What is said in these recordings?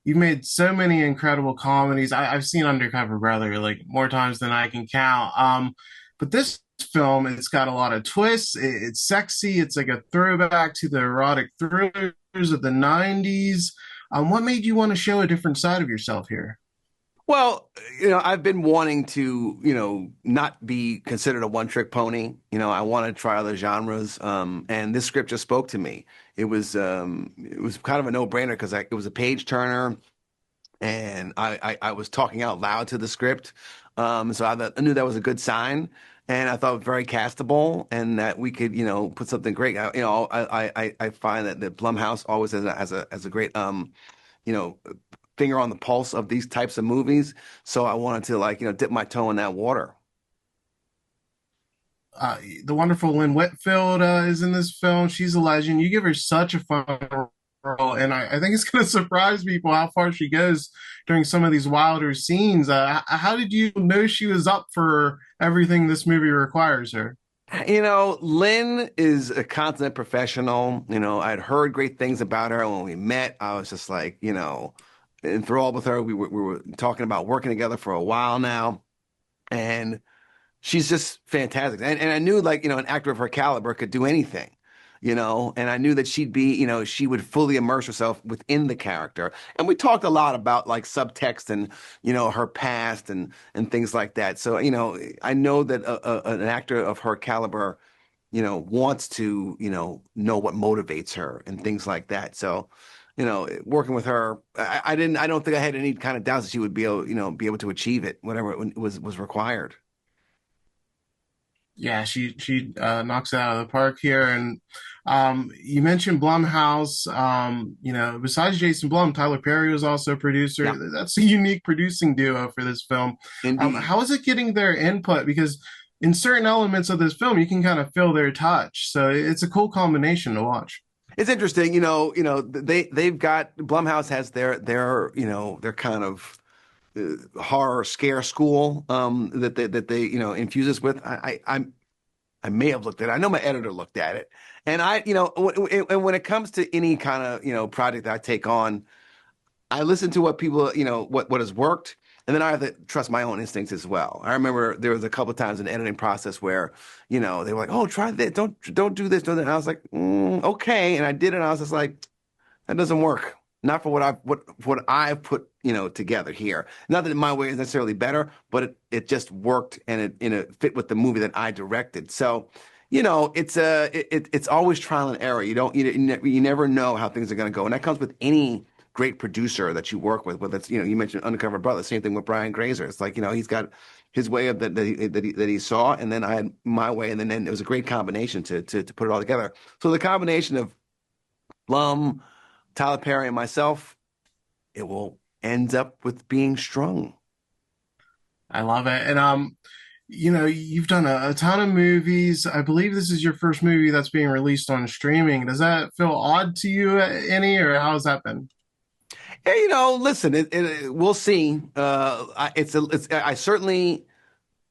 you've made so many incredible comedies. I've seen Undercover Brother like more times than I can count. But this film, it's got a lot of twists. It's sexy. It's like a throwback to the erotic thrillers of the 90s. What made you want to show a different side of yourself here? Well, I've been wanting to, not be considered a one-trick pony. I want to try other genres. And this script just spoke to me. It was kind of a no-brainer because it was a page turner, and I was talking out loud to the script. So I knew that was a good sign, and I thought it was very castable, and that we could, put something great. I find that the Blumhouse always has a great you know, finger on the pulse of these types of movies. So I wanted to dip my toe in that water. The wonderful Lynn Whitfield is in this film. She's a legend. You give her such a fun role, and I think it's going to surprise people how far she goes during some of these wilder scenes. How did you know she was up for everything this movie requires her? Lynn is a consummate professional. I'd heard great things about her when we met. I was just like, enthralled with her. We were talking about working together for a while now, and she's just fantastic. And I knew an actor of her caliber could do anything, and I knew that she would fully immerse herself within the character. And we talked a lot about like subtext and, her past and things like that. So, I know that an actor of her caliber, wants to, know what motivates her and things like that. So, working with her, I don't think I had any kind of doubts that she would be able to achieve it, whatever it was required. Yeah, she knocks it out of the park here. And you mentioned Blumhouse. Besides Jason Blum, Tyler Perry was also a producer. Yeah, That's a unique producing duo for this film. indeed. How is it getting their input? Because in certain elements of this film, you can kind of feel their touch. So it's a cool combination to watch. It's interesting, they've got Blumhouse has their kind of horror scare school that they infuse us with. I may have looked at it. I know my editor looked at it, and and when it comes to any kind of project that I take on, I listen to what people, what has worked, and then I have to trust my own instincts as well. I remember there was a couple of times in the editing process where, they were like, "Oh, try this. Don't do this, do that." And I was like, "Okay," and I did it. And I was just like, "That doesn't work. Not for what I've put, together here. Not that my way is necessarily better, but it just worked and it fit with the movie that I directed." So. It's always trial and error. You never know how things are going to go, and that comes with any great producer that you work with. Whether it's you mentioned Undercover Brother, same thing with Brian Grazer. It's like he's got his way of that he saw, and then I had my way, and then it was a great combination to put it all together. So the combination of Blum, Tyler Perry, and myself, it will end up with being Strung. I love it. And you've done a ton of movies. I believe this is your first movie that's being released on streaming. Does that feel odd to you any, or how's that been? Yeah, listen, we'll see. I certainly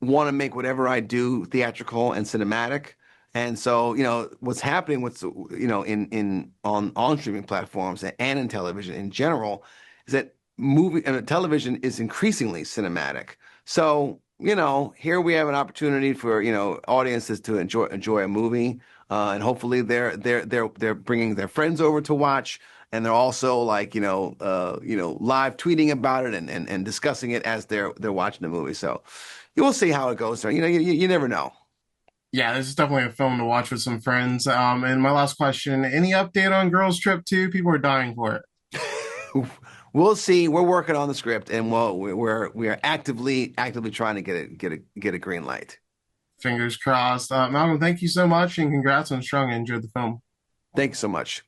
want to make whatever I do theatrical and cinematic. And so, what's happening with, in on streaming platforms and in television in general is that movie and television is increasingly cinematic. So, here we have an opportunity for, audiences to enjoy a movie, and hopefully they're bringing their friends over to watch, and they're also live tweeting about it and discussing it as they're watching the movie. So you will see how it goes. So, you never know. Yeah, this is definitely a film to watch with some friends. And my last question, any update on Girls Trip 2? People are dying for it. We'll see. We're working on the script, and we are actively trying to get a green light. Fingers crossed. Malcolm, thank you so much and congrats on Strung. I enjoyed the film. Thanks so much.